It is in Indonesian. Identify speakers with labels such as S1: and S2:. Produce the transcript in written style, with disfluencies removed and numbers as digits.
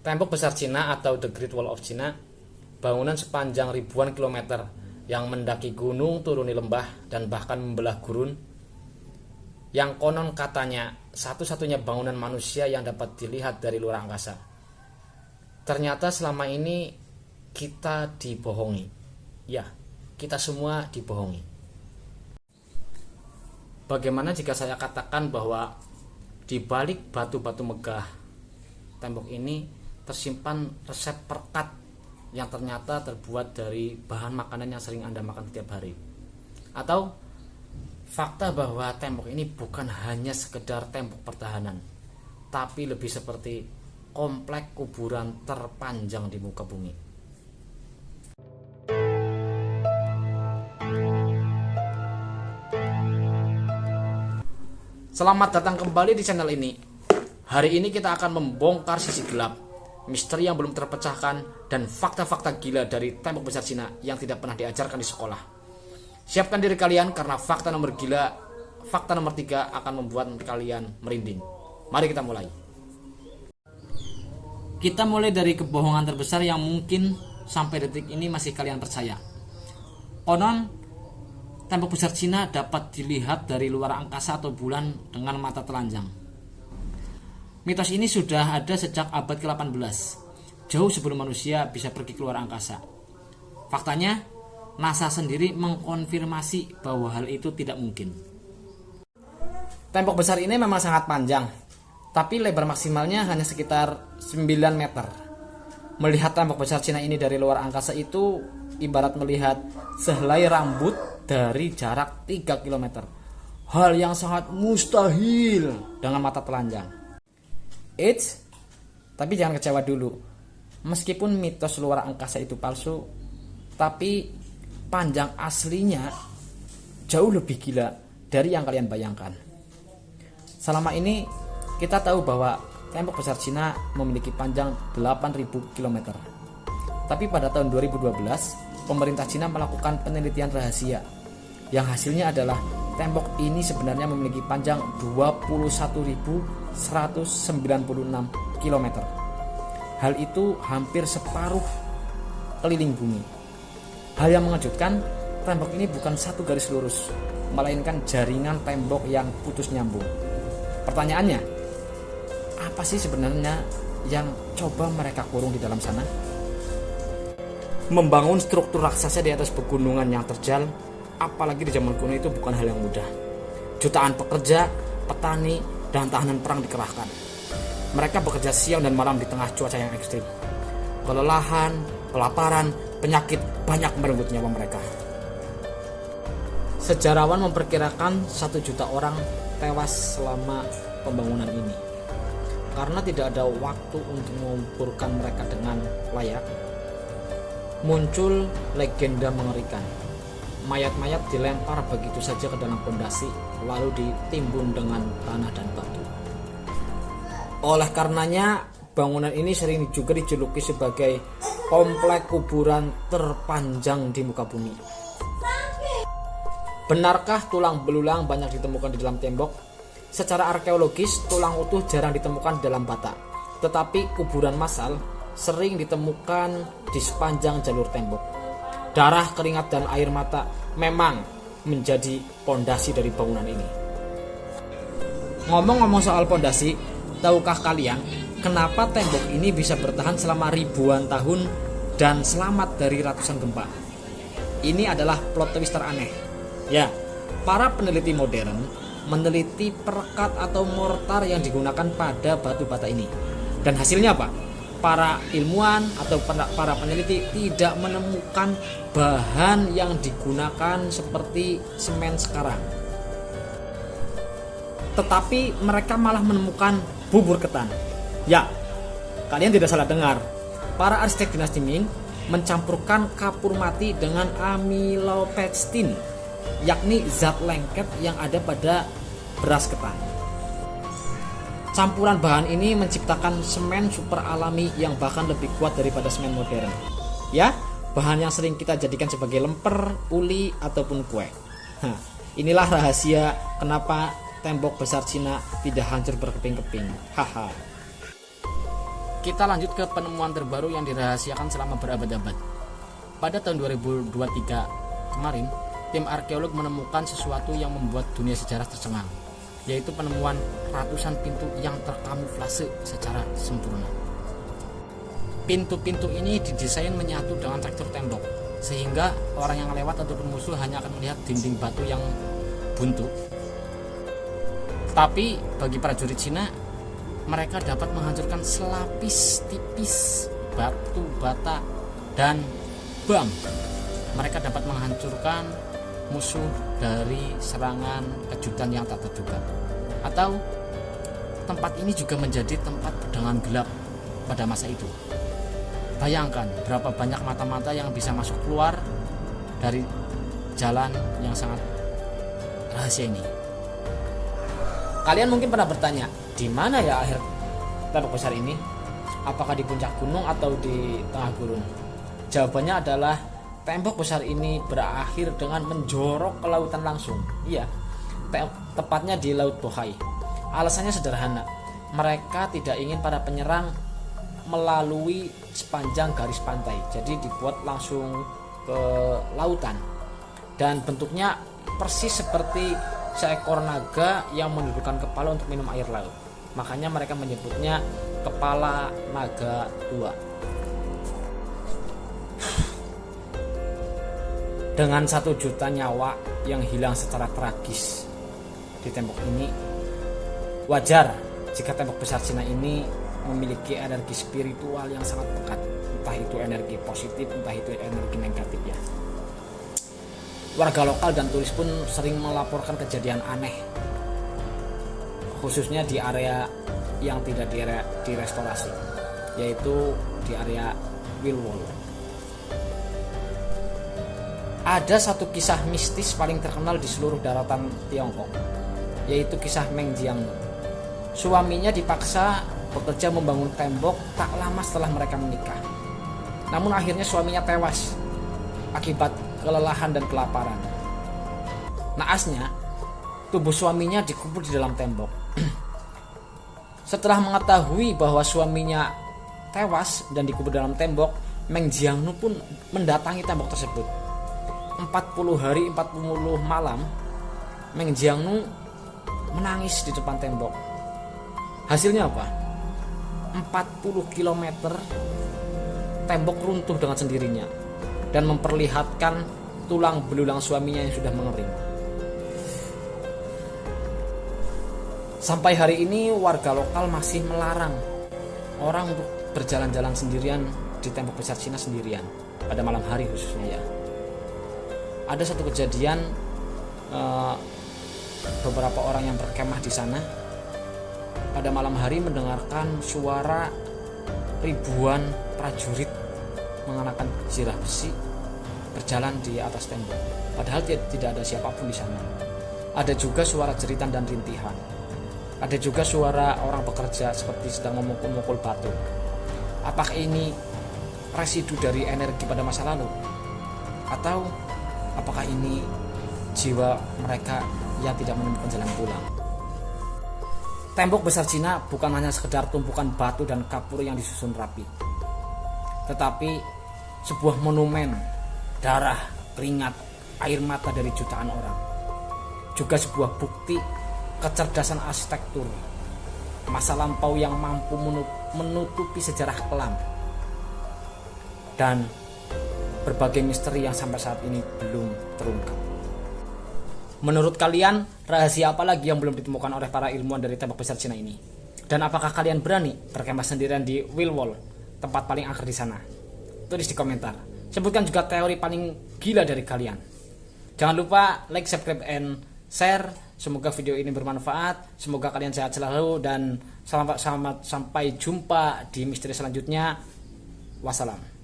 S1: Tembok besar Cina atau The Great Wall of China, bangunan sepanjang ribuan kilometer yang mendaki gunung, turuni lembah, dan bahkan membelah gurun, yang konon katanya satu-satunya bangunan manusia yang dapat dilihat dari luar angkasa. Ternyata selama ini kita dibohongi. Ya, kita semua dibohongi. Bagaimana jika saya katakan bahwa di balik batu-batu megah tembok ini tersimpan resep perekat yang ternyata terbuat dari bahan makanan yang sering Anda makan setiap hari? Atau fakta bahwa tembok ini bukan hanya sekedar tembok pertahanan, tapi lebih seperti komplek kuburan terpanjang di muka bumi. Selamat datang kembali di channel ini. Hari ini kita akan membongkar sisi gelap, misteri yang belum terpecahkan, dan fakta-fakta gila dari tembok besar Cina yang tidak pernah diajarkan di sekolah. Siapkan diri kalian karena fakta nomor 3 akan membuat kalian merinding. Mari kita mulai. Kita mulai dari kebohongan terbesar yang mungkin sampai detik ini masih kalian percaya. Konon, tembok besar Cina dapat dilihat dari luar angkasa atau bulan dengan mata telanjang. Mitos ini sudah ada sejak abad ke-18, jauh sebelum manusia bisa pergi keluar angkasa. Faktanya, NASA sendiri mengkonfirmasi bahwa hal itu tidak mungkin. Tembok besar ini memang sangat panjang, tapi lebar maksimalnya hanya sekitar 9 meter. Melihat tembok besar Cina ini dari luar angkasa itu ibarat melihat sehelai rambut dari jarak 3 km. Hal yang sangat mustahil dengan mata telanjang. Tapi jangan kecewa dulu. Meskipun mitos luar angkasa itu palsu, tapi panjang aslinya jauh lebih gila dari yang kalian bayangkan. Selama ini kita tahu bahwa tembok besar Cina memiliki panjang 8.000 km. Tapi pada tahun 2012, pemerintah Cina melakukan penelitian rahasia yang hasilnya adalah tembok ini sebenarnya memiliki panjang 21.196 km. Hal itu hampir separuh keliling bumi. Hal yang mengejutkan, tembok ini bukan satu garis lurus, melainkan jaringan tembok yang putus nyambung. Pertanyaannya, apa sih sebenarnya yang coba mereka kurung di dalam sana? Membangun struktur raksasa di atas pegunungan yang terjal, apalagi di zaman kuno, itu bukan hal yang mudah. Jutaan pekerja, petani, dan tahanan perang dikerahkan. Mereka bekerja siang dan malam di tengah cuaca yang ekstrim. Kelelahan, kelaparan, penyakit banyak merenggut nyawa mereka. Sejarawan memperkirakan 1 juta orang tewas selama pembangunan ini. Karena tidak ada waktu untuk mengumpulkan mereka dengan layak, muncul legenda mengerikan. Mayat-mayat dilempar begitu saja ke dalam pondasi, lalu ditimbun dengan tanah dan batu. Oleh karenanya, bangunan ini sering juga dijuluki sebagai komplek kuburan terpanjang di muka bumi. Benarkah tulang belulang banyak ditemukan di dalam tembok? Secara arkeologis, tulang utuh jarang ditemukan di dalam bata. Tetapi kuburan massal sering ditemukan di sepanjang jalur tembok. Darah, keringat, dan air mata memang menjadi pondasi dari bangunan ini. Ngomong-ngomong soal pondasi, tahukah kalian kenapa tembok ini bisa bertahan selama ribuan tahun dan selamat dari ratusan gempa? Ini adalah plot twist teraneh. Ya, para peneliti modern meneliti perekat atau mortar yang digunakan pada batu bata ini. Dan hasilnya apa? Para ilmuwan atau para peneliti tidak menemukan bahan yang digunakan seperti semen sekarang. Tetapi mereka malah menemukan bubur ketan. Ya, kalian tidak salah dengar. Para arsitek dinasti Ming mencampurkan kapur mati dengan amilopektin, yakni zat lengket yang ada pada beras ketan. Campuran bahan ini menciptakan semen super alami yang bahkan lebih kuat daripada semen modern. Ya, bahan yang sering kita jadikan sebagai lemper, uli, ataupun kue. Inilah rahasia kenapa tembok besar Cina tidak hancur berkeping-keping. Haha. Kita lanjut ke penemuan terbaru yang dirahasiakan selama berabad-abad. Pada tahun 2023 kemarin, tim arkeolog menemukan sesuatu yang membuat dunia sejarah tercengang, yaitu penemuan ratusan pintu yang terkamuflase secara sempurna. Pintu-pintu ini didesain menyatu dengan tekstur tembok, sehingga orang yang lewat ataupun musuh hanya akan melihat dinding batu yang buntu. Tapi bagi prajurit Cina, mereka dapat menghancurkan selapis tipis batu bata dan bam. Mereka dapat menghancurkan musuh dari serangan kejutan yang tak terduga. Atau tempat ini juga menjadi tempat pedangan gelap pada masa itu. Bayangkan berapa banyak mata-mata yang bisa masuk keluar dari jalan yang sangat rahasia ini. Kalian mungkin pernah bertanya, di mana ya akhir tembok besar ini? Apakah di puncak gunung atau di tengah gurun? Jawabannya adalah tembok besar ini berakhir dengan menjorok ke lautan langsung. Iya, tepatnya di Laut Bohai. Alasannya sederhana, mereka tidak ingin para penyerang melalui sepanjang garis pantai, jadi dibuat langsung ke lautan. Dan bentuknya persis seperti seekor naga yang menundukkan kepala untuk minum air laut. Makanya mereka menyebutnya kepala naga tua. Dengan 1 juta nyawa yang hilang secara tragis di tembok ini, wajar jika tembok besar Cina ini memiliki energi spiritual yang sangat pekat. Entah itu energi positif, entah itu energi negatif ya. Warga lokal dan turis pun sering melaporkan kejadian aneh, khususnya di area yang tidak direstorasi, yaitu di area Wilwol. Ada satu kisah mistis paling terkenal di seluruh daratan Tiongkok, yaitu kisah Meng Jiangnu. Suaminya dipaksa bekerja membangun tembok tak lama setelah mereka menikah. Namun akhirnya suaminya tewas akibat kelelahan dan kelaparan. Naasnya, tubuh suaminya dikubur di dalam tembok. Setelah mengetahui bahwa suaminya tewas dan dikubur dalam tembok, Meng Jiangnu pun mendatangi tembok tersebut. 40 hari 40 malam Meng Jiangnu menangis di depan tembok. Hasilnya apa? 40 km tembok runtuh dengan sendirinya dan memperlihatkan tulang belulang suaminya yang sudah mengering. Sampai hari ini warga lokal masih melarang orang untuk berjalan-jalan sendirian di tembok besar Cina sendirian pada malam hari khususnya ya. Ada satu kejadian, beberapa orang yang berkemah di sana pada malam hari mendengarkan suara ribuan prajurit mengenakan zirah besi berjalan di atas tembok. Padahal tidak ada siapapun di sana. Ada juga suara jeritan dan rintihan. Ada juga suara orang bekerja seperti sedang memukul-mukul batu. Apakah ini residu dari energi pada masa lalu? Atau apakah ini jiwa mereka yang tidak menemukan jalan pulang? Tembok besar Cina bukan hanya sekedar tumpukan batu dan kapur yang disusun rapi, tetapi sebuah monumen darah, keringat, air mata dari jutaan orang. Juga sebuah bukti kecerdasan arsitektur masa lampau yang mampu menutupi sejarah kelam dan berbagai misteri yang sampai saat ini belum terungkap. Menurut kalian, rahasia apa lagi yang belum ditemukan oleh para ilmuwan dari tembok besar Cina ini? Dan apakah kalian berani berkemah sendirian di Wilwol, tempat paling angker di sana? Tulis di komentar. Sebutkan juga teori paling gila dari kalian. Jangan lupa like, subscribe, and share. Semoga video ini bermanfaat. Semoga kalian sehat selalu dan sampai jumpa di misteri selanjutnya. Wassalam.